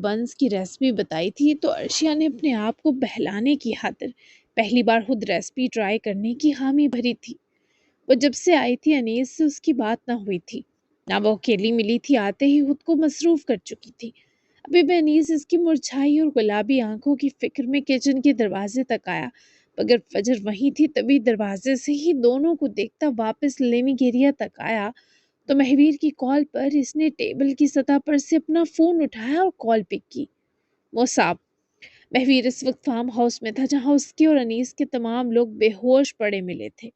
Buns کی recipe بتائی تھی تو ارشیا نے اپنے آپ کو بہلانے کی خاطر پہلی بار خود ریسپی ٹرائی کرنے کی حامی بھری تھی۔ وہ جب سے آئی تھی انیس سے اس کی بات نہ ہوئی تھی، نہ وہ اکیلی ملی تھی، آتے ہی خود کو مصروف کر چکی تھی۔ ابھی بھی انیس اس کی مرجھائی اور گلابی آنکھوں کی فکر میں کچن کے دروازے تک آیا، مگر فجر وہیں تھی تبھی دروازے سے ہی دونوں کو دیکھتا واپس لیونگ ایریا تک آیا تو مہویر کی کال پر اس نے ٹیبل کی سطح پر سے اپنا فون اٹھایا اور کال پک کی۔ مصعب۔ مہویر اس وقت فارم ہاؤس میں تھا جہاں اس کے اور انیس کے تمام لوگ بے ہوش پڑے ملے تھے،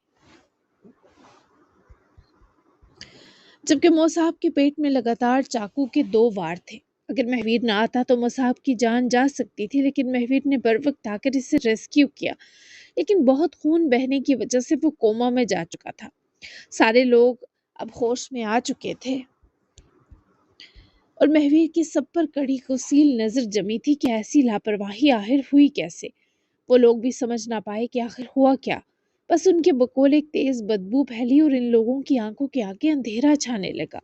جبکہ مصعب کے پیٹ میں لگاتار چاقو کے 2 وار تھے۔ اگر مہویر نہ آتا تو مصعب کی جان جا سکتی تھی، لیکن مہویر نے بروقت آ کر اسے ریسکیو کیا، لیکن بہت خون بہنے کی وجہ سے وہ کوما میں جا چکا تھا۔ سارے لوگ اب ہوش میں آ چکے تھے اور مہویر کی سب پر کڑی کثیل نظر جمی تھی کہ ایسی لاپرواہی آخر ہوئی کیسے۔ وہ لوگ بھی سمجھ نہ پائے کہ آخر ہوا کیا، بس ان کے بقول ایک تیز بدبو پھیلی اور ان لوگوں کی آنکھوں کے آگے اندھیرا چھانے لگا۔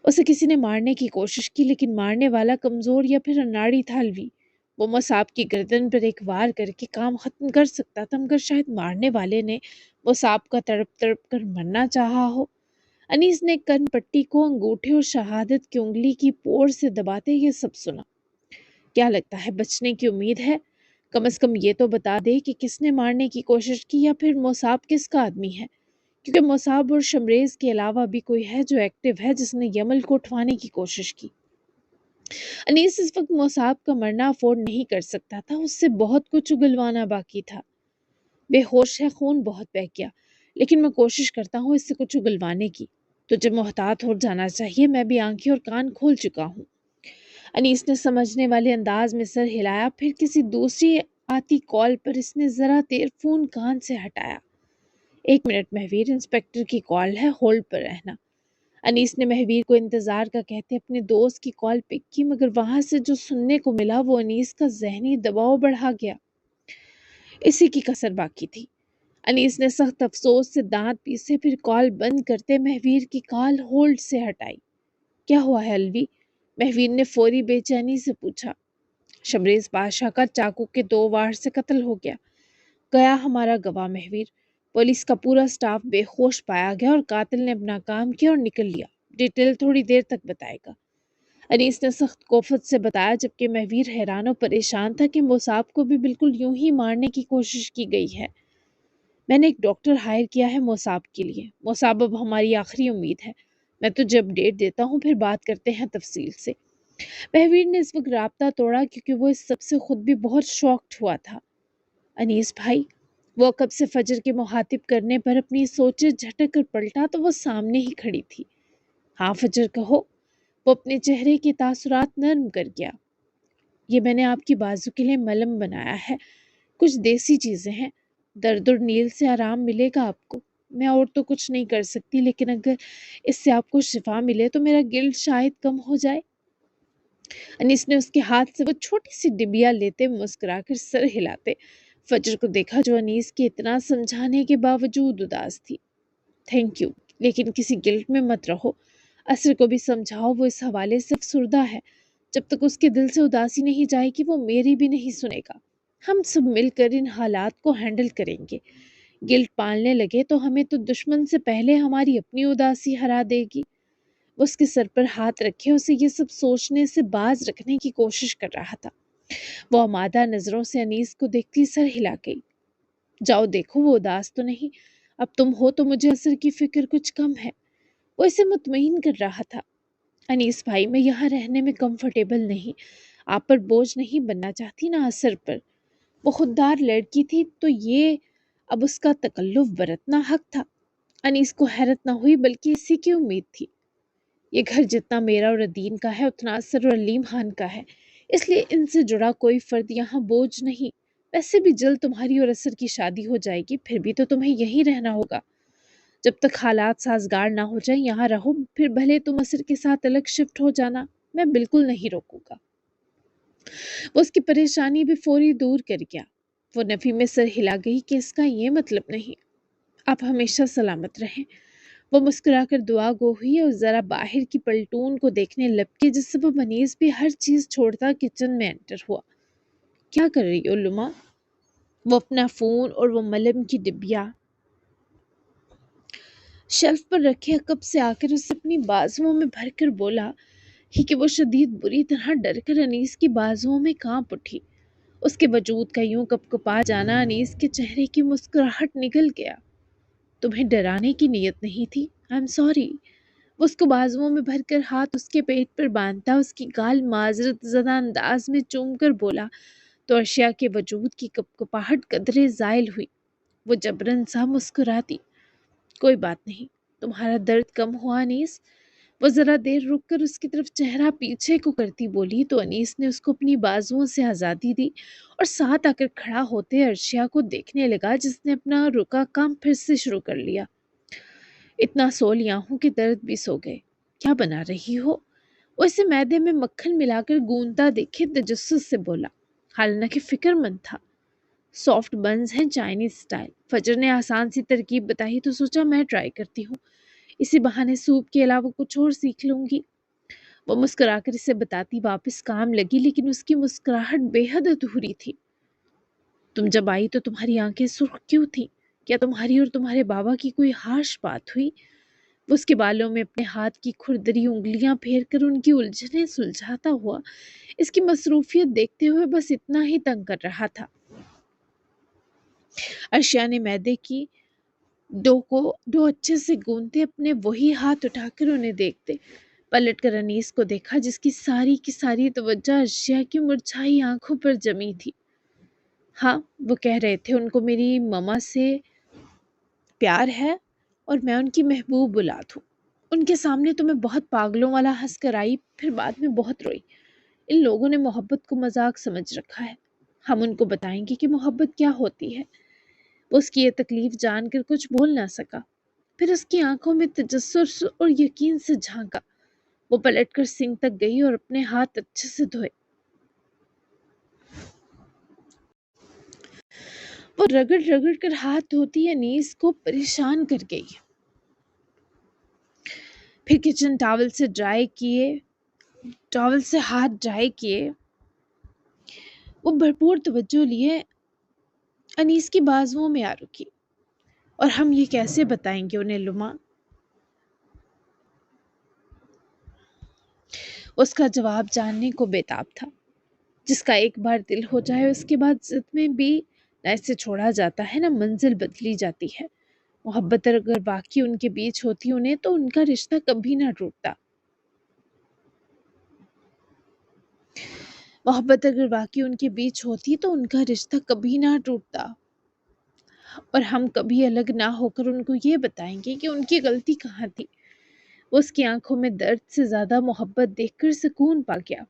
اسے کسی نے مارنے کی کوشش کی، لیکن مارنے والا کمزور یا پھر اناڑی تھا الوی۔ وہ مصعب کی گردن پر ایک وار کر کے کام ختم کر سکتا تھا، مگر شاید مارنے والے نے مصعب کا تڑپ تڑپ کر مرنا چاہا ہو۔ انیس نے کن پٹی کو انگوٹھے اور شہادت کی انگلی کی پور سے دباتے یہ سب سنا۔ کیا لگتا ہے بچنے کی امید ہے؟ کم از کم یہ تو بتا دے کہ کس نے مارنے کی کوشش کی یا پھر مصعب کس کا آدمی ہے، کیونکہ مصعب اور شمریز کے علاوہ بھی کوئی ہے جو ایکٹیو ہے جس نے یمل کو اٹھوانے کی کوشش کی۔ انیس اس وقت مصعب کا مرنا افورڈ نہیں کر سکتا تھا، اس سے بہت کچھ اگلوانا باقی تھا۔ بے ہوش ہے، خون بہت بہہ گیا، لیکن میں کوشش کرتا ہوں اس سے کچھ اگلوانے کی۔ تجھے محتاط ہو جانا چاہیے، میں بھی آنکھیں اور کان کھول چکا ہوں۔ انیس نے سمجھنے والے انداز میں سر ہلایا، پھر کسی دوسری آتی کال پر اس نے ذرا دیر فون کان سے ہٹایا۔ 1 منٹ مہویر، انسپیکٹر کی کال ہے، ہولڈ پر رہنا۔ انیس نے مہویر کو انتظار کا کہتے اپنے دوست کی کال پک کی، مگر وہاں سے جو سننے کو ملا وہ انیس کا ذہنی دباؤ بڑھا گیا۔ اسی کی کسر باقی تھی۔ انیس نے سخت افسوس سے دانت پیسے، پھر کال بند کرتے مہویر کی کال ہولڈ سے ہٹائی۔ کیا ہوا ہے الوی؟ مہویر نے فوری بے چینی سے پوچھا۔ شمریز بادشاہ کا چاقو کے 2 وار سے قتل ہو گیا۔ گیا ہمارا گواہ مہویر۔ پولیس کا پورا سٹاف بے ہوش پایا گیا اور قاتل نے اپنا کام کیا اور نکل لیا۔ ڈیٹیل تھوڑی دیر تک بتائے گا، انیس نے سخت کوفت سے بتایا، جبکہ مہویر حیران و پریشان تھا کہ مصعب کو بھی بالکل یوں ہی مارنے کی کوشش کی گئی ہے۔ میں نے ایک ڈاکٹر ہائر کیا ہے مصعب کے لیے۔ مصعب اب ہماری آخری امید ہے۔ میں تجھے اپڈیٹ دیتا ہوں، پھر بات کرتے ہیں تفصیل سے۔ مہویر نے اس وقت رابطہ توڑا کیونکہ وہ اس سب سے خود بھی بہت شاکڈ ہوا تھا۔ انیس بھائی، وہ کب سے فجر کے مخاطب کرنے پر اپنی سوچیں جھٹک کر پلٹا تو وہ سامنے ہی کھڑی تھی۔ ہاں فجر کہو۔ وہ اپنے چہرے کے تاثرات نرم کر گیا۔ یہ میں نے آپ کی بازو کے لیے ملم بنایا ہے، کچھ دیسی چیزیں ہیں، درد اور نیل سے آرام ملے گا آپ کو۔ میں اور تو کچھ نہیں کر سکتی، لیکن اگر اس سے آپ کو شفا ملے تو میرا گلٹ شاید کم ہو جائے۔ انیس نے اس کے ہاتھ سے وہ چھوٹی سی ڈبیا لیتے مسکرا کر سر ہلاتے فجر کو دیکھا، جو انیس کے اتنا سمجھانے کے باوجود اداس تھی۔ تھینک یو، لیکن کسی گلٹ میں مت رہو۔ اسر کو بھی سمجھاؤ، وہ اس حوالے سے افسردہ ہے۔ جب تک اس کے دل سے اداسی نہیں جائے گی وہ میری بھی نہیں سنے گا۔ ہم سب مل کر ان حالات کو ہینڈل کریں گے۔ گلٹ پالنے لگے تو ہمیں تو دشمن سے پہلے ہماری اپنی اداسی ہرا دے گی۔ وہ اس کے سر پر ہاتھ رکھے اسے یہ سب سوچنے سے باز رکھنے کی کوشش کر رہا تھا۔ وہ آمادہ نظروں سے انیس کو دیکھتی سر ہلا گئی۔ جاؤ دیکھو وہ اداس تو نہیں، اب تم ہو تو مجھے اسر کی فکر کچھ کم ہے۔ وہ اسے مطمئن کر رہا تھا۔ انیس بھائی، میں یہاں رہنے میں کمفرٹیبل نہیں، آپ پر بوجھ نہیں بننا چاہتی نہ اسر پر۔ وہ خوددار لڑکی تھی تو یہ اب اس کا تکلف برتنا حق تھا۔ انیس کو حیرت نہ ہوئی بلکہ اسی کی امید تھی۔ یہ گھر جتنا میرا اور ادین کا ہے اتنا اسر اور علیم خان کا ہے، اس لیے ان سے جڑا کوئی فرد یہاں بوجھ نہیں۔ ویسے بھی جلد تمہاری اور اسر کی شادی ہو جائے گی، پھر بھی تو تمہیں یہیں رہنا ہوگا۔ جب تک حالات سازگار نہ ہو جائیں یہاں رہو، پھر بھلے تم اسر کے ساتھ الگ شفٹ ہو جانا، میں بالکل نہیں روکوں گا۔ وہ اس کی پریشانی بھی فوری دور کر گیا۔ وہ نفی میں سر ہلا گئی کہ اس کا یہ مطلب نہیں، آپ ہمیشہ سلامت رہیں۔ وہ مسکرا کر دعا گو ہوئی اور ذرا باہر کی پلٹون کو دیکھنے لپکی، جس سے وہ انیس بھی ہر چیز چھوڑتا کچن میں انٹر ہوا۔ کیا کر رہی ہو لما؟ وہ اپنا فون اور وہ ملم کی ڈبیا شیلف پر رکھے کب سے آ کر اسے اپنی بازوؤں میں بھر کر بولا ہی کہ وہ شدید بری طرح ڈر کر انیس کی بازوؤں میں کانپ اٹھی۔ اس کے وجود کا یوں کپ کپا جانا انیس کے چہرے کی مسکراہٹ نگل گیا۔ تمہیں ڈرانے کی نیت نہیں تھی، آئی ایم سوری۔ وہ اس کو بازوؤں میں بھر کر ہاتھ اس کے پیٹ پر باندھتا اس کی گال معذرت زدہ انداز میں چوم کر بولا تو ارشیا کے وجود کی کپ کپاہٹ قدرے زائل ہوئی۔ وہ جبرن سا مسکراتی، کوئی بات نہیں، تمہارا درد کم ہوا انیس؟ وہ ذرا دیر رک کر اس کی طرف چہرہ پیچھے کو کرتی بولی تو انیس نے اس کو اپنی بازوؤں سے آزادی دی اور ساتھ آ کر کھڑا ہوتے ارشیا کو دیکھنے لگا، جس نے اپنا رکا کام پھر سے شروع کر لیا۔ اتنا سو لیا ہوں کہ درد بھی سو گئے۔ کیا بنا رہی ہو؟ وہ اسے میدے میں مکھن ملا کر گونتا دیکھے تجسس سے بولا، حالانکہ فکر مند تھا۔ سافٹ بنز ہیں چائنیز سٹائل۔ فجر نے آسان سی ترکیب بتائی تو سوچا میں ٹرائی کرتی ہوں، اسی بہانے سوپ کے علاوہ کچھ اور سیکھ لوں گی۔ وہ مسکرا کر اسے بتاتی واپس کام لگی، لیکن اس کی مسکراہٹ بے حد ادھوری تھی۔ تم جب آئی تو تمہاری آنکھیں سرخ کیوں تھیں؟ کیا تمہاری اور تمہارے بابا کی کوئی ہارش بات ہوئی؟ وہ اس کے بالوں میں اپنے ہاتھ کی کھردری انگلیاں پھیر کر ان کی الجھنیں سلجھاتا ہوا اس کی مصروفیت دیکھتے ہوئے بس اتنا ہی تنگ کر رہا تھا۔ ارشیا نے میدے کی ڈو اچھے سے گوندتے اپنے وہی ہاتھ اٹھا کر انہیں دیکھتے پلٹ کر انیس کو دیکھا، جس کی ساری توجہ ارشیا کی مرجھائی آنکھوں پر جمی تھی۔ ہاں، وہ کہہ رہے تھے ان کو میری مما سے پیار ہے اور میں ان کی محبوب اولاد ہوں۔ ان کے سامنے تو میں بہت پاگلوں والا ہنس کر آئی، پھر بعد میں بہت روئی۔ ان لوگوں نے محبت کو مذاق سمجھ رکھا ہے۔ ہم ان کو بتائیں گے کہ محبت کیا ہوتی ہے۔ وہ اس کی یہ تکلیف جان کر کچھ بول نہ سکا، پھر اس کی آنکھوں میں تجسس اور یقین سے جھانکا۔ وہ پلٹ کر سنک تک گئی اور اپنے ہاتھ اچھے سے دھوئے۔ وہ رگڑ رگڑ کر ہاتھ دھوتی انیس کو پریشان کر گئی، پھر کچن ٹاول سے ہاتھ ڈرائی کیے۔ وہ بھرپور توجہ لیے انیس کی بازوؤں میں آ رکی۔ اور ہم یہ کیسے بتائیں گے انہیں لما؟ اس کا جواب جاننے کو بےتاب تھا۔ جس کا ایک بار دل ہو جائے اس کے بعد ضد میں بھی نہ اسے چھوڑا جاتا ہے نہ منزل بدلی جاتی ہے۔ محبت اگر واقعی ان کے بیچ ہوتی انہیں تو ان کا رشتہ کبھی نہ ٹوٹتا۔ محبت اگر واقعی ان کے بیچ ہوتی تو ان کا رشتہ کبھی نہ ٹوٹتا، اور ہم کبھی الگ نہ ہو کر ان کو یہ بتائیں گے کہ ان کی غلطی کہاں تھی۔ وہ اس کی آنکھوں میں درد سے زیادہ محبت دیکھ کر سکون پا گیا۔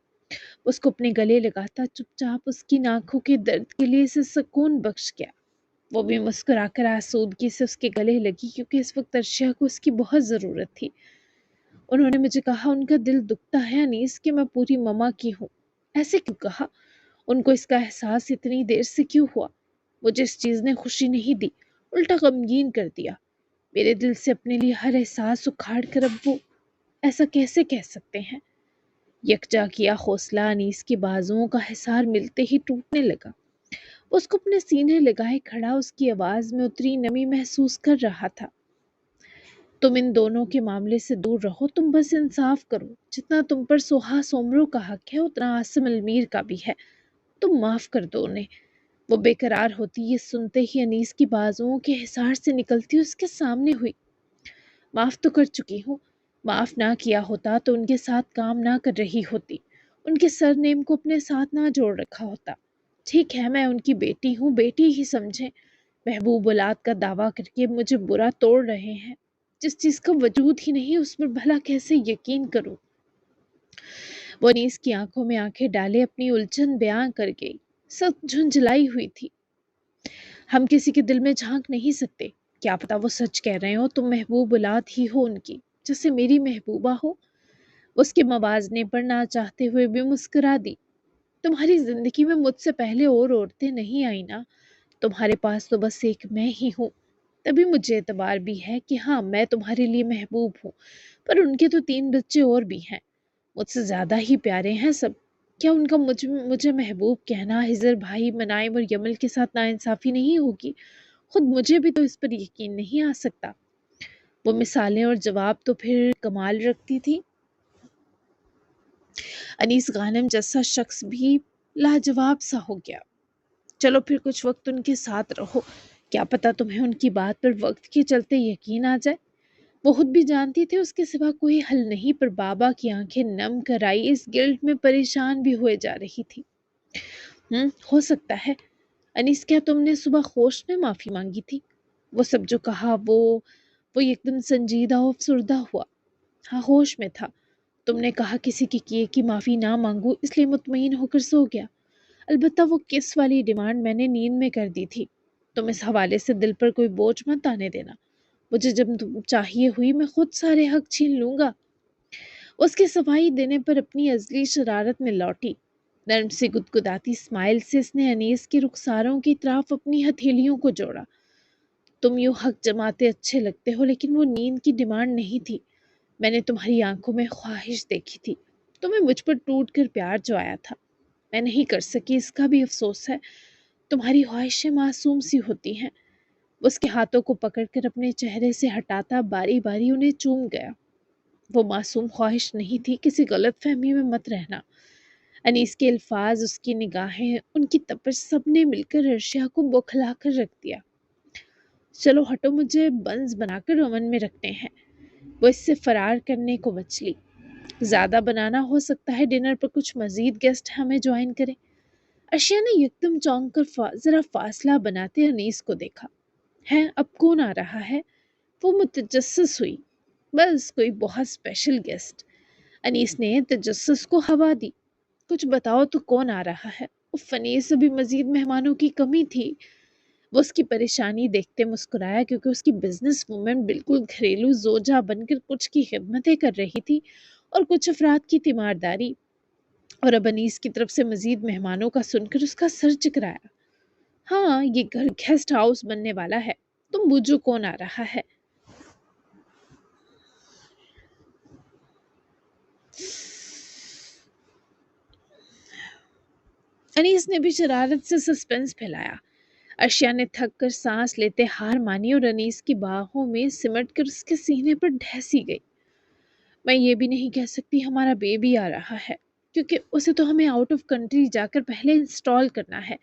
اس کو اپنے گلے لگاتا چپ چاپ اس کی آنکھوں کے درد کے لیے اسے سکون بخش گیا۔ وہ بھی مسکرا کر آسودگی سے اس کے گلے لگی، کیونکہ اس وقت ارشیا کو اس کی بہت ضرورت تھی۔ انہوں نے مجھے کہا ان کا دل دکھتا ہے انیس کہ میں پوری مما کی ہوں۔ ایسے کیوں کہا؟ ان کو اس کا احساس اتنی دیر سے کیوں ہوا؟ مجھے اس چیز نے خوشی نہیں دی، الٹا غمگین کر دیا۔ میرے دل سے اپنے لیے ہر احساس اکھاڑ کر اب وہ ایسا کیسے کہہ سکتے ہیں؟ یکجا کیا حوصلہ انیس کی بازوؤں کا حصار ملتے ہی ٹوٹنے لگا۔ اس کو اپنے سینے لگائے کھڑا اس کی آواز میں اتری نمی محسوس کر رہا تھا۔ تم ان دونوں کے معاملے سے دور رہو، تم بس انصاف کرو۔ جتنا تم پر سوہا سومرو کا حق ہے اتنا عاصم المیر کا بھی ہے، تم معاف کر دو انہیں۔ وہ بے قرار ہوتی یہ سنتے ہی انیس کی بازوؤں کے حصار سے نکلتی اس کے سامنے ہوئی۔ معاف تو کر چکی ہوں، معاف نہ کیا ہوتا تو ان کے ساتھ کام نہ کر رہی ہوتی، ان کے سر نیم کو اپنے ساتھ نہ جوڑ رکھا ہوتا۔ ٹھیک ہے میں ان کی بیٹی ہوں، بیٹی ہی سمجھیں۔ محبوب اولاد کا دعویٰ کر کے مجھے برا توڑ رہے ہیں، جس چیز کا وجود ہی نہیں اس پر بھلا کیسے یقین کروں؟ وہ انیس کی آنکھوں میں آنکھیں ڈالے اپنی الجھن بیان کر گئی، سب جھنجھلائی ہوئی تھی۔ ہم کسی کے دل میں جھانک نہیں سکتے، کیا پتا وہ سچ کہہ رہے ہو، تم محبوب اولاد ہی ہو ان کی، جیسے میری محبوبہ ہو۔ اس کے موازنے پر نہ چاہتے ہوئے بھی مسکرا دی۔ تمہاری زندگی میں مجھ سے پہلے اور عورتیں نہیں آئی نا، تمہارے پاس تو بس ایک میں ہی ہوں۔ تبھی مجھے اعتبار بھی ہے کہ ہاں میں تمہارے لیے محبوب ہوں، پر ان کے تو 3 بچے اور بھی ہیں، مجھ سے زیادہ ہی پیارے ہیں سب۔ کیا ان کا مجھے محبوب کہنا ہزر بھائی منائم اور یمل کے ساتھ ناانصافی نہیں ہوگی؟ خود مجھے بھی تو اس پر یقین نہیں آ سکتا۔ وہ مثالیں اور جواب تو پھر کمال رکھتی تھی۔ انیس غانم جیسا شخص بھی لاجواب سا ہو گیا۔ چلو پھر کچھ وقت ان کے ساتھ رہو، کیا پتا تمہیں ان کی بات پر وقت کے چلتے یقین آ جائے۔ وہ خود بھی جانتی تھی اس کے سوا کوئی حل نہیں، پر بابا کی آنکھیں نم کر آئی اس گلٹ میں پریشان بھی ہوئے جا رہی تھی۔ ہو سکتا ہے۔ انیس کیا تم نے صبح ہوش میں معافی مانگی تھی؟ وہ سب جو کہا وہ ایک دم سنجیدہ اور افسردہ ہوا۔ ہاں ہوش میں تھا۔ تم نے کہا کسی کی کیے کی معافی نہ مانگو، اس لیے مطمئن ہو کر سو گیا۔ البتہ وہ کس والی ڈیمانڈ میں نے نیند میں کر دی تھی۔ تم اس حوالے سے دل پر کوئی بوجھ مت آنے دینا۔ مجھے جب تم چاہیے ہوئی میں خود سارے حق چھین لوں گا۔ اس کے صفائی دینے پر اپنی ازلی شرارت میں لوٹی۔ نرم سے گدگداتی اسمائل سے اس نے انیس کے رخساروں کی طرف اپنی ہتھیلیوں کو جوڑا۔ تم یوں حق جماتے اچھے لگتے ہو، لیکن وہ نیند کی ڈیمانڈ نہیں تھی۔ میں نے تمہاری آنکھوں میں خواہش دیکھی تھی، تمہیں مجھ پر ٹوٹ کر پیار جو آیا تھا، میں نہیں کر سکی، اس کا بھی افسوس ہے۔ تمہاری خواہشیں معصوم سی ہوتی ہیں۔ اس کے ہاتھوں کو پکڑ کر اپنے چہرے سے ہٹاتا باری باری انہیں چوم گیا۔ وہ معصوم خواہش نہیں تھی، کسی غلط فہمی میں مت رہنا۔ انیس کے الفاظ، اس کی نگاہیں، ان کی تپش، سب نے مل کر ارشیا کو بوکھلا کر رکھ دیا۔ چلو ہٹو، مجھے بنز بنا کر اوون میں رکھنے ہیں۔ وہ اس سے فرار کرنے کو مچلی۔ زیادہ بنانا، ہو سکتا ہے ڈنر پر کچھ مزید گیسٹ ہمیں جوائن کریں۔ ارشیا نے یکدم چونک کر ذرا فاصلہ بناتے انیس کو دیکھا۔ ہے اب کون آ رہا ہے؟ وہ متجسس ہوئی۔ بس کوئی بہت اسپیشل گیسٹ۔ انیس نے تجسس کو ہوا دی۔ کچھ بتاؤ تو کون آ رہا ہے؟ انیس، ابھی مزید مہمانوں کی کمی تھی۔ وہ اس کی پریشانی دیکھتے مسکرایا، کیونکہ اس کی بزنس وومن بالکل گھریلو زوجہ بن کر کچھ کی خدمتیں کر رہی تھی اور کچھ افراد کی تیمارداری، اور اب انیس کی طرف سے مزید مہمانوں کا سن کر اس کا سر چکرایا۔ ہاں یہ گھر گیسٹ ہاؤس بننے والا ہے، تم بوجھو کون آ رہا ہے؟ انیس نے بھی شرارت سے سسپنس پھیلایا۔ ارشیا نے تھک کر سانس لیتے ہار مانی اور انیس کی باہوں میں سمٹ کر اس کے سینے پر ڈھیسی گئی۔ میں یہ بھی نہیں کہہ سکتی ہمارا بیبی آ رہا ہے، کیونکہ اسے تو ہمیں آؤٹ آف کنٹری جا کر پہلے انسٹال کرنا ہے۔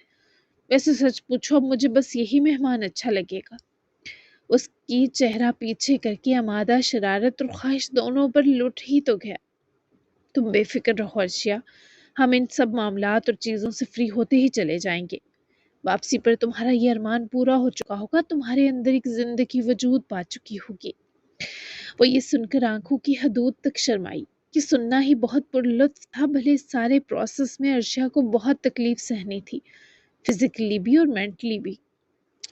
ویسے سچ پوچھو اب مجھے بس یہی مہمان اچھا لگے گا۔ اس کی چہرہ پیچھے کر کے آمادہ شرارت اور خواہش دونوں پر لٹ ہی تو گیا۔ تم بے فکر رہو ارشیا، ہم ان سب معاملات اور چیزوں سے فری ہوتے ہی چلے جائیں گے۔ واپسی پر تمہارا یہ ارمان پورا ہو چکا ہوگا، تمہارے اندر ایک زندگی وجود پا چکی ہوگی۔ وہ یہ سن کر آنکھوں کی حدود تک شرمائی۔ یہ سننا ہی بہت پرلطف تھا، بھلے اس سارے پروسیس میں ارشیا کو بہت تکلیف سہنی تھی، فزیکلی بھی اور مینٹلی بھی۔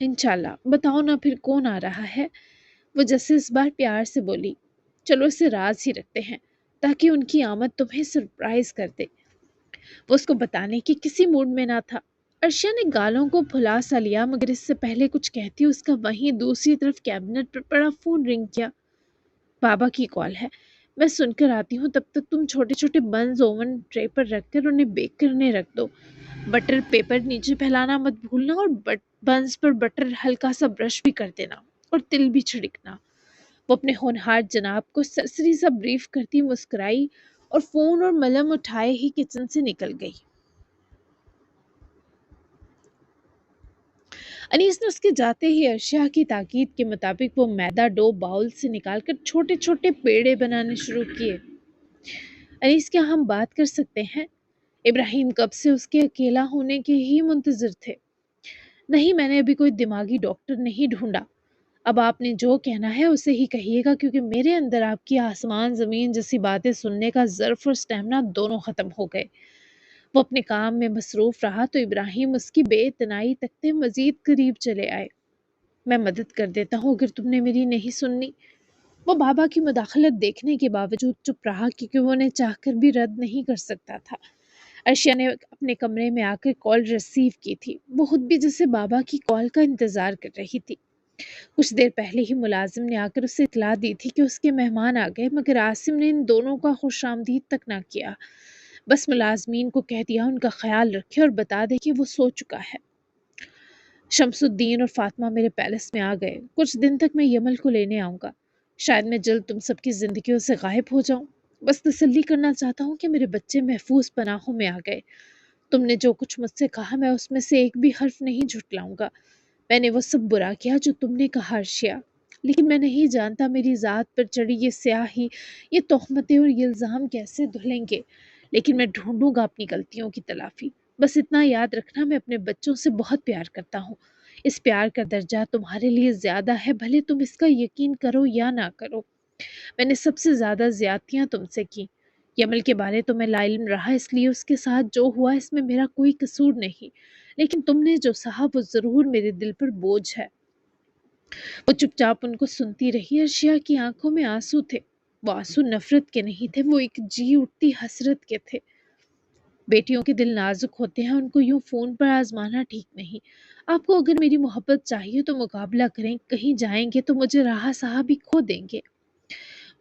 انشاءاللہ بتاؤ نا پھر کون آ رہا ہے؟ وہ جیسے اس بار پیار سے بولی۔ چلو اسے راز ہی رکھتے ہیں، تاکہ ان کی آمد تمہیں سرپرائز کر دے۔ وہ اس کو بتانے کی کسی موڈ میں نہ تھا۔ ارشیا نے گالوں کو پھلا سا لیا، مگر اس سے پہلے کچھ کہتی اس کا وہیں دوسری طرف کیبنٹ پر پڑا فون رنگ کیا۔ بابا کی کال ہے، میں سن کر آتی ہوں، تب تک تم چھوٹے چھوٹے بنز اوون ٹرے پر رکھ کر انہیں بیک کرنے رکھ دو۔ بٹر پیپر نیچے پھیلانا مت بھولنا، اور بنز پر بٹر ہلکا سا برش بھی کر دینا اور تل بھی چھڑکنا۔ وہ اپنے ہونہار جناب کو سرسری سا بریف کرتی مسکرائی اور فون اور ملم اٹھائے ہی کچن سے نکل گئی۔ انیس نے اس کے جاتے ہی ارشیا کی تاکید کے مطابق وہ میدہ ڈو باؤل سے نکال کر چھوٹے چھوٹے پیڑے بنانے شروع کیے۔ انیس کیا ہم بات کر سکتے ہیں؟ ابراہیم کب سے اس کے اکیلا ہونے کے ہی منتظر تھے۔ نہیں، میں نے ابھی کوئی دماغی ڈاکٹر نہیں ڈھونڈا۔ اب آپ نے جو کہنا ہے اسے ہی کہیے گا، کیونکہ میرے اندر آپ کی آسمان زمین جیسی باتیں سننے کا ظرف اور اسٹیمنا دونوں ختم ہو گئے۔ وہ اپنے کام میں مصروف رہا تو ابراہیم اس کی بے اتنائی تکتے مزید قریب چلے آئے۔ میں مدد کر دیتا ہوں اگر تم نے میری نہیں سننی۔ وہ بابا کی مداخلت دیکھنے کے باوجود چپ رہا، کیونکہ وہ انہیں چاہ کر بھی رد نہیں کر سکتا تھا۔ ارشیا نے اپنے کمرے میں آ کر کال ریسیو کی تھی۔ وہ خود بھی جیسے بابا کی کال کا انتظار کر رہی تھی۔ کچھ دیر پہلے ہی ملازم نے آ کر اسے اطلاع دی تھی کہ اس کے مہمان آ گئے، مگر عاصم نے ان دونوں کا خوش آمدید تک نہ کیا۔ بس ملازمین کو کہہ دیا ان کا خیال رکھے اور بتا دے کہ وہ سو چکا ہے۔ شمس الدین اور فاطمہ میرے پیلس میں آ گئے۔ کچھ دن تک میں یمل کو لینے آؤں گا، شاید میں جلد تم سب کی زندگیوں سے غائب ہو جاؤں۔ بس تسلی کرنا چاہتا ہوں کہ میرے بچے محفوظ پناہوں میں آ گئے۔ تم نے جو کچھ مجھ سے کہا میں اس میں سے ایک بھی حرف نہیں جھٹلاؤں گا۔ میں نے وہ سب برا کیا جو تم نے کہا ارشیا، لیکن میں نہیں جانتا میری ذات پر چڑھی یہ سیاہی، یہ تہمتیں اور یہ الزام کیسے دھلیں گے، لیکن میں ڈھونڈوں گا اپنی غلطیوں کی تلافی۔ بس اتنا یاد رکھنا میں اپنے بچوں سے بہت پیار کرتا ہوں۔ اس پیار کا درجہ تمہارے لیے زیادہ ہے، بھلے تم اس کا یقین کرو یا نہ کرو۔ میں نے سب سے زیادہ زیادتیاں تم سے کی۔ یمل کے بارے تو میں لا علم رہا، اس لیے اس کے ساتھ جو ہوا اس میں میرا کوئی قصور نہیں، لیکن تم نے جو سہا وہ ضرور میرے دل پر بوجھ ہے۔ وہ چپ چاپ ان کو سنتی رہی۔ ارشیا کی آنکھوں میں آنسو تھے۔ وہ آنسو نفرت کے نہیں تھے، وہ ایک جی اٹھتی حسرت کے تھے۔ بیٹیوں کے دل نازک ہوتے ہیں، ان کو یوں فون پر آزمانا ٹھیک نہیں۔ آپ کو اگر میری محبت چاہیے تو مقابلہ کریں، کہیں جائیں گے تو مجھے راہ ساہ بھی کھو دیں گے۔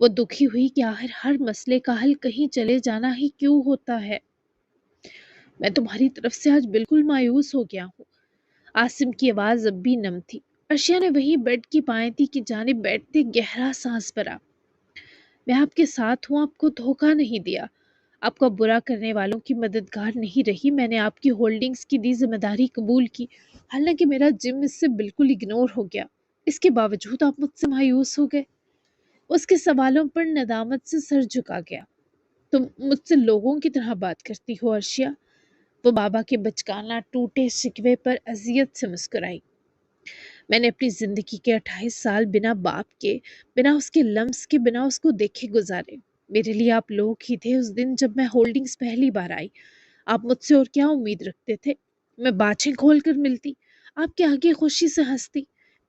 وہ دکھی ہوئی کہ آخر ہر مسئلے کا حل کہیں چلے جانا ہی کیوں ہوتا ہے۔ میں تمہاری طرف سے آج بالکل مایوس ہو گیا ہوں۔ عاصم کی آواز اب بھی نم تھی۔ ارشیا نے وہی بیڈ کی پائیتی کی جانب بیٹھتے گہرا سانس بھرا۔ میں آپ کے ساتھ ہوں، آپ کو دھوکہ نہیں دیا، آپ کا برا کرنے والوں کی مددگار نہیں رہی۔ میں نے آپ کی ہولڈنگز کی دی ذمہ داری قبول کی، حالانکہ میرا جم اس سے بالکل اگنور ہو گیا۔ اس کے باوجود آپ مجھ سے مایوس ہو گئے۔ اس کے سوالوں پر ندامت سے سر جھکا گیا۔ تم مجھ سے لوگوں کی طرح بات کرتی ہو ارشیا۔ وہ بابا کے بچگانہ ٹوٹے شکوے پر اذیت سے مسکرائی۔ میں نے اپنی زندگی کے 28 سال بنا باپ کے، بنا اس کے لمس کے، بنا اس کو دیکھے گزارے۔ میرے لیے آپ لوگ ہی تھے۔ اس دن جب میں ہولڈنگز پہلی بار آئی، آپ مجھ سے اور کیا امید رکھتے تھے؟ میں باچھیں کھول کر ملتی، آپ کے آگے خوشی سے ہنستی۔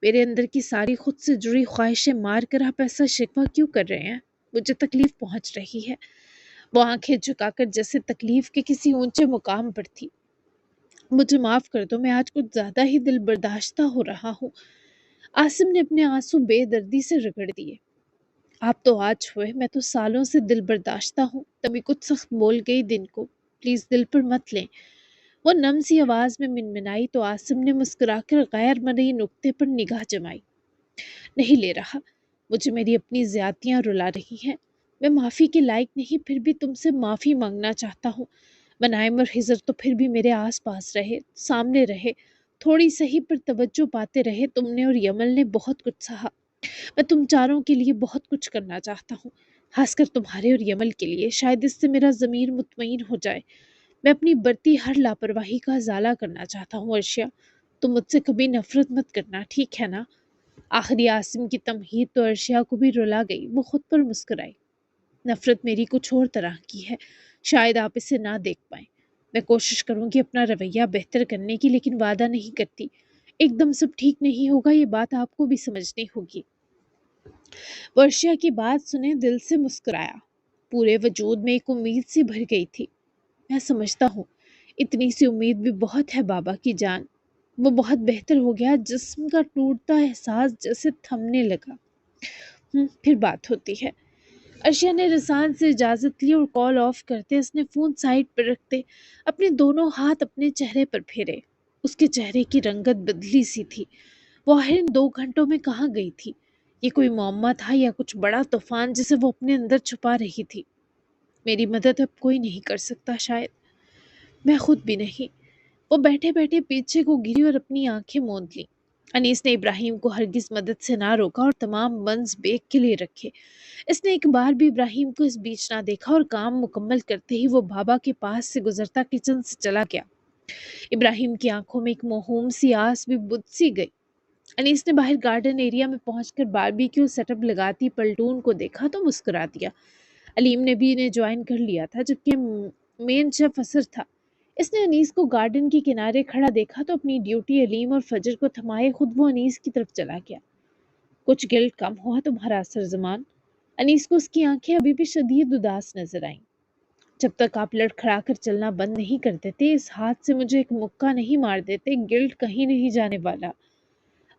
میرے اندر کی ساری خود سے جڑی خواہشیں مار کر آپ ایسا شکوہ کیوں کر رہے ہیں؟ مجھے تکلیف پہنچ رہی ہے۔ وہ آنکھیں جھکا کر جیسے تکلیف کے کسی اونچے مقام پر تھی۔ مجھے معاف کر دو، میں آج کچھ زیادہ ہی دل برداشتہ ہو رہا ہوں۔ عاصم نے اپنے آنسو بے دردی سے رگڑ دیے۔ آپ تو آج ہوئے، میں تو سالوں سے دل برداشتہ ہوں۔ تبھی کچھ سخت بول گئی دن کو، پلیز دل پر مت لیں۔ وہ نم سی آواز میں منمنائی تو عاصم نے مسکرا کر غیر مرئی نقطے پر نگاہ جمائی۔ نہیں لے رہا، مجھے میری اپنی زیادتیاں رلا رہی ہیں۔ میں معافی کے لائق نہیں، پھر بھی تم سے معافی مانگنا چاہتا ہوں۔ منائم اور حضر تو پھر بھی میرے آس پاس رہے، سامنے رہے، تھوڑی صحیح پر توجہ پاتے رہے۔ تم نے اور یمل نے بہت کچھ سہا۔ میں تم چاروں کے لیے بہت کچھ کرنا چاہتا ہوں، خاص کر تمہارے اور یمل کے لیے۔ شاید اس سے میرا ضمیر مطمئن ہو جائے۔ میں اپنی بڑھتی ہر لاپرواہی کا ازالہ کرنا چاہتا ہوں ارشیا۔ تم مجھ سے کبھی نفرت مت کرنا، ٹھیک ہے نا؟ آخری عاصم کی تمہید تو ارشیا کو بھی رلا گئی۔ وہ خود پر مسکرائی۔ نفرت میری کچھ اور طرح کی ہے، شاید آپ اسے نہ دیکھ پائیں۔ میں کوشش کروں گی اپنا رویہ بہتر کرنے کی، لیکن وعدہ نہیں کرتی ایک دم سب ٹھیک نہیں ہوگا۔ یہ بات آپ کو بھی سمجھنی ہوگی۔ ورشیا کی بات سنے دل سے مسکرایا۔ پورے وجود میں ایک امید سی بھر گئی تھی۔ میں سمجھتا ہوں اتنی سی امید بھی بہت ہے بابا کی جان۔ وہ بہت بہتر ہو گیا، جسم کا ٹوٹتا احساس جیسے تھمنے لگا۔ پھر بات ہوتی ہے۔ ارشیا نے رسان سے اجازت لی اور کال آف کرتے اس نے فون سائڈ پر رکھتے اپنے دونوں ہاتھ اپنے چہرے پر پھیرے۔ اس کے چہرے کی رنگت بدلی سی تھی۔ وہ آخر ان 2 گھنٹوں میں کہاں گئی تھی؟ یہ کوئی معمہ تھا یا کچھ بڑا طوفان جسے وہ اپنے اندر چھپا رہی تھی؟ میری مدد اب کوئی نہیں کر سکتا، شاید میں خود بھی نہیں۔ وہ بیٹھے بیٹھے پیچھے کو گری اور اپنی آنکھیں موند لیں۔ انیس نے ابراہیم کو ہرگز مدد سے نہ روکا اور تمام بنز بیگ کے لیے رکھے۔ اس نے ایک بار بھی ابراہیم کو اس بیچ نہ دیکھا اور کام مکمل کرتے ہی وہ بابا کے پاس سے گزرتا کچن سے چلا گیا۔ ابراہیم کی آنکھوں میں ایک موہوم سی آس بھی بدھ سی گئی۔ انیس نے باہر گارڈن ایریا میں پہنچ کر باربیکیو سیٹ اپ لگاتی پلٹون کو دیکھا تو مسکرا دیا۔ علیم نے بھی انہیں جوائن کر لیا تھا، جبکہ مین شیف اثر تھا۔ اس نے انیس کو گارڈن کے کنارے کھڑا دیکھا تو اپنی ڈیوٹی علیم اور فجر کو تھمائے خود وہ انیس کی طرف چلا گیا۔ کچھ گلٹ کم ہوا تمہارا اثر زمان؟ انیس کو اس کی آنکھیں ابھی بھی شدید اداس نظر آئیں۔ جب تک آپ لڑکھڑا کر چلنا بند نہیں کر دیتے، اس ہاتھ سے مجھے ایک مکہ نہیں مار دیتے، گلٹ کہیں نہیں جانے والا۔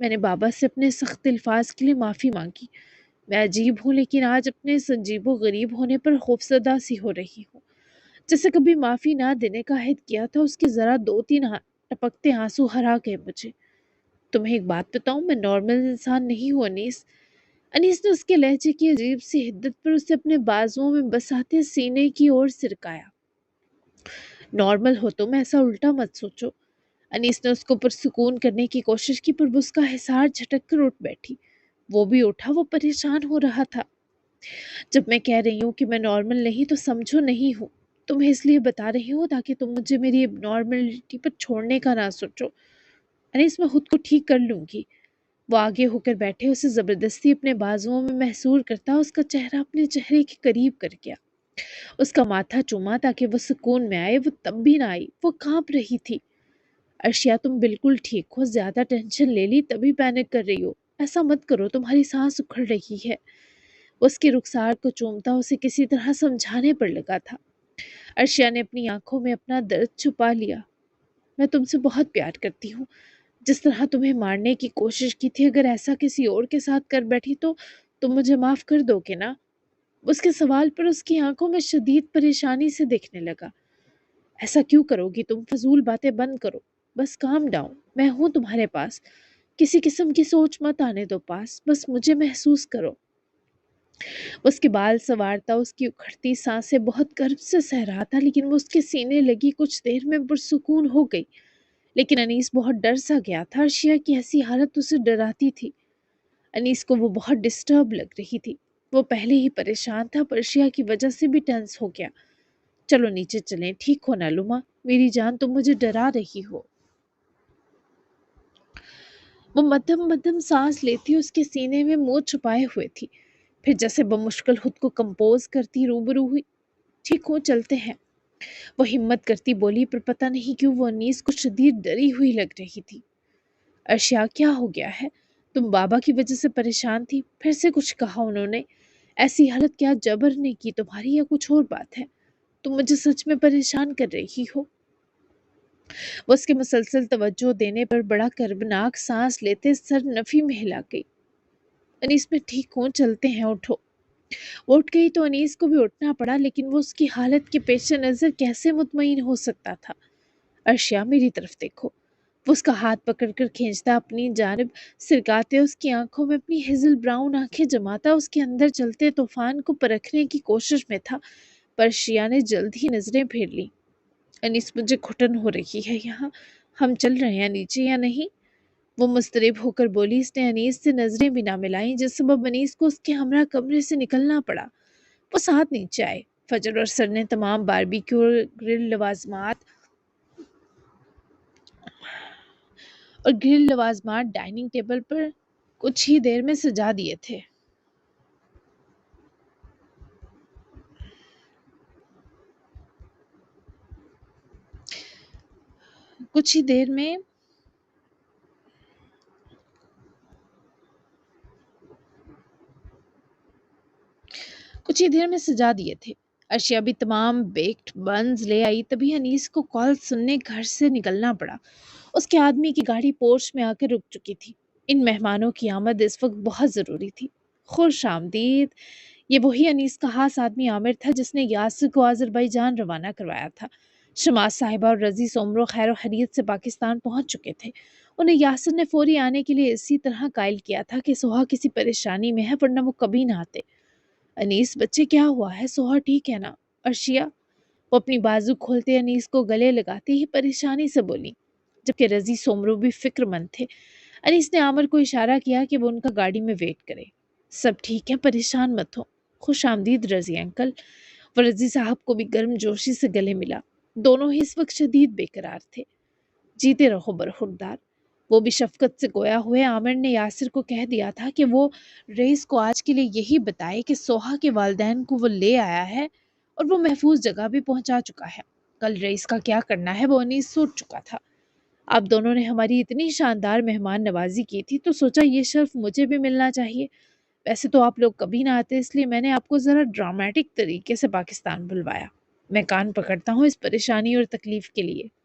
میں نے بابا سے اپنے سخت الفاظ کے لیے معافی مانگی۔ میں عجیب ہوں لیکن آج اپنے سنجیب و غریب ہونے پر خوفزدہ سی ہو رہی ہوں، جیسے کبھی معافی نہ دینے کا عہد کیا تھا اس کے ذرا دو تین ٹپکتے آنسو ہرا گئے مجھے۔ تمہیں ایک بات بتاؤں، میں نارمل انسان نہیں ہوں انیس۔ انیس نے اس کے لہجے کی عجیب سی حدت پر اسے اپنے بازوؤں میں بساتے سینے کی اور سرکایا۔ نارمل ہو تم، ایسا الٹا مت سوچو۔ انیس نے اس کو پرسکون کرنے کی کوشش کی پر وہ اس کا حصار جھٹک کر اٹھ بیٹھی۔ وہ بھی اٹھا، وہ پریشان ہو رہا تھا۔ جب میں کہہ رہی ہوں کہ میں نارمل نہیں تو سمجھو نہیں ہوں۔ تمہیں اس لیے بتا رہی ہوں تاکہ تم مجھے میری اب نارملٹی پر چھوڑنے کا نہ سوچو۔ انیس میں خود کو ٹھیک کر لوں گی۔ وہ آگے ہو کر بیٹھے، اسے زبردستی اپنے بازوؤں میں محصور کرتا اس کا چہرہ اپنے چہرے کے قریب کر گیا۔ اس کا ماتھا چوما تاکہ وہ سکون میں آئے۔ وہ تب بھی نہ آئی، وہ کانپ رہی تھی۔ ارشیا تم بالکل ٹھیک ہو، زیادہ ٹینشن لے لی تبھی پینک کر رہی ہو۔ ایسا مت کرو، تمہاری سانس اکھڑ رہی ہے۔ وہ اس کے رخسار کو چومتا اسے کسی طرح سمجھانے پر لگا تھا۔ ارشیا نے اپنی آنکھوں میں اپنا درد چھپا لیا۔ میں تم سے بہت پیار کرتی ہوں، جس طرح تمہیں مارنے کی کوشش کی تھی، اگر ایسا کسی اور کے ساتھ کر بیٹھی تو تم مجھے معاف کر دو گے نا؟ اس کے سوال پر اس کی آنکھوں میں شدید پریشانی سے دیکھنے لگا۔ ایسا کیوں کرو گی تم؟ فضول باتیں بند کرو، بس کام ڈاؤن، میں ہوں تمہارے پاس۔ کسی قسم کی سوچ مت آنے دو پاس، بس مجھے محسوس کرو۔ اس کے بال سنوارتا اس کی اکھڑتی سانسیں بہت گرم سے سہ رہا تھا، لیکن وہ اس کے سینے لگی کچھ دیر میں پرسکون ہو گئی۔ لیکن انیس بہت ڈر سا گیا تھا، ارشیا کی ایسی حالت اسے ڈراتی تھی۔ انیس کو وہ بہت ڈسٹرب لگ رہی تھی۔ وہ پہلے ہی پریشان تھا، پر ارشیا کی وجہ سے بھی ٹینس ہو گیا۔ چلو نیچے چلیں، ٹھیک ہو نا لما؟ میری جان تم مجھے ڈرا رہی ہو۔ وہ مدھم مدھم سانس لیتی اس کے سینے میں منہ چھپائے ہوئے تھی، پھر جیسے بمشکل خود کو کمپوز کرتی روبرو ہوئی۔ ٹھیک ہو، چلتے ہیں، وہ ہمت کرتی بولی، پر پتہ نہیں کیوں وہ انیس کو شدید ڈری ہوئی لگ رہی تھی۔ ارشیا کیا ہو گیا ہے؟ تم بابا کی وجہ سے پریشان تھی، پھر سے کچھ کہا انہوں نے؟ ایسی حالت کیا جبر نے کی تمہاری، یا کچھ اور بات ہے؟ تم مجھے سچ میں پریشان کر رہی ہو۔ وہ اس کے مسلسل توجہ دینے پر بڑا کربناک سانس لیتے سر نفی میں ہلا گئی۔ انیس میں ٹھیک ہوں، چلتے ہیں، اٹھو۔ وہ اٹھ گئی تو انیس کو بھی اٹھنا پڑا، لیکن وہ اس کی حالت کے پیش نظر کیسے مطمئن ہو سکتا تھا؟ ارشیا میری طرف دیکھو۔ وہ اس کا ہاتھ پکڑ کر کھینچتا اپنی جانب سرکاتے اس کی آنکھوں میں اپنی ہیزل براؤن آنکھیں جماتا اس کے اندر چلتے طوفان کو پرکھنے کی کوشش میں تھا، پر ارشیا نے جلد ہی نظریں پھیر لی۔ انیس مجھے گھٹن ہو رہی ہے یہاں، ہم چل رہے ہیں نیچے یا نہیں؟ وہ مضطرب ہو کر بولی۔ اس نے انیس سے نظریں بھی نہ ملائیں، جس سبب انیس کو اس کے ہمراہ کمرے سے نکلنا پڑا۔ وہ ساتھ نیچے آئے۔ فجر اور سر نے تمام باربیکیو اور گرل لوازمات ڈائننگ ٹیبل پر کچھ ہی دیر میں سجا دیے تھے۔ کچھ ہی دیر میں سجا دیے تھے۔ ارشیا بھی تمام بیکڈ بنز لے آئی، تبھی انیس کو کال سننے گھر سے نکلنا پڑا۔ اس کے آدمی کی گاڑی پورچ میں آ کر رک چکی تھی۔ ان مہمانوں کی آمد اس وقت بہت ضروری تھی۔ خوش آمدید۔ یہ وہی انیس کا خاص آدمی عامر تھا جس نے یاسر کو آذربائیجان روانہ کروایا تھا۔ شماس صاحبہ اور رضی سومرو خیر و خیریت سے پاکستان پہنچ چکے تھے۔ انہیں یاسر نے فوری آنے کے لیے اسی طرح قائل کیا تھا کہ سوہا کسی پریشانی میں ہے، ورنہ وہ کبھی نہ آتے۔ انیس بچے کیا ہوا ہے؟ سوہا ٹھیک ہے نا؟ ارشیا، وہ اپنی بازو کھولتے انیس کو گلے لگاتے ہی پریشانی سے بولی، جبکہ رضی سومرو بھی فکر مند تھے۔ انیس نے عامر کو اشارہ کیا کہ وہ ان کا گاڑی میں ویٹ کرے۔ سب ٹھیک ہے، پریشان مت ہو۔ خوش آمدید رضی انکل۔ وہ رضی صاحب کو بھی گرم جوشی سے گلے ملا۔ دونوں ہی اس وقت شدید بے قرار تھے۔ جیتے رہو برخوردار۔ وہ بھی شفقت سے گویا ہوئے عامر نے یاسر کو کہہ دیا تھا کہ وہ رئیس کو آج کے لیے یہی بتائے کہ سوہا کے والدین کو وہ لے آیا ہے اور وہ محفوظ جگہ بھی پہنچا چکا ہے۔ کل رئیس کا کیا کرنا ہے وہ انیس سوچ چکا تھا۔ آپ دونوں نے ہماری اتنی شاندار مہمان نوازی کی تھی تو سوچا یہ شرف مجھے بھی ملنا چاہیے۔ ویسے تو آپ لوگ کبھی نہ آتے، اس لیے میں نے آپ کو ذرا ڈرامیٹک طریقے سے پاکستان بلوایا۔ میں کان پکڑتا ہوں اس پریشانی اور تکلیف کے لیے۔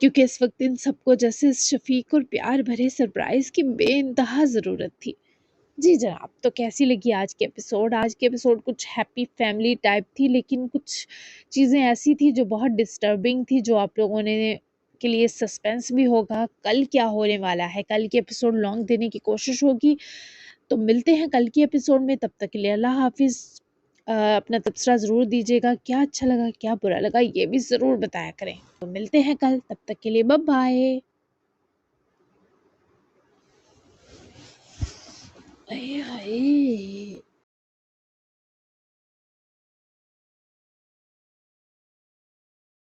کیونکہ اس وقت ان سب کو جیسے شفیق اور پیار بھرے سرپرائز کی بے انتہا ضرورت تھی۔ جی جناب، تو کیسی لگی آج کے ایپیسوڈ؟ آج کے ایپیسوڈ کچھ ہیپی فیملی ٹائپ تھی، لیکن کچھ چیزیں ایسی تھی جو بہت ڈسٹربنگ تھی، جو آپ لوگوں نے کے لیے سسپینس بھی ہوگا کل کیا ہونے والا ہے۔ کل کے ایپیسوڈ لانگ دینے کی کوشش ہوگی، تو ملتے ہیں کل کے ایپیسوڈ میں۔ تب تک کے لیے اللہ حافظ۔ اپنا تبصرہ ضرور دیجیے گا، کیا اچھا لگا کیا برا لگا یہ بھی ضرور بتایا کریں۔ تو ملتے ہیں کل، تب تک کے لیے بائے بائے۔ اے ہائے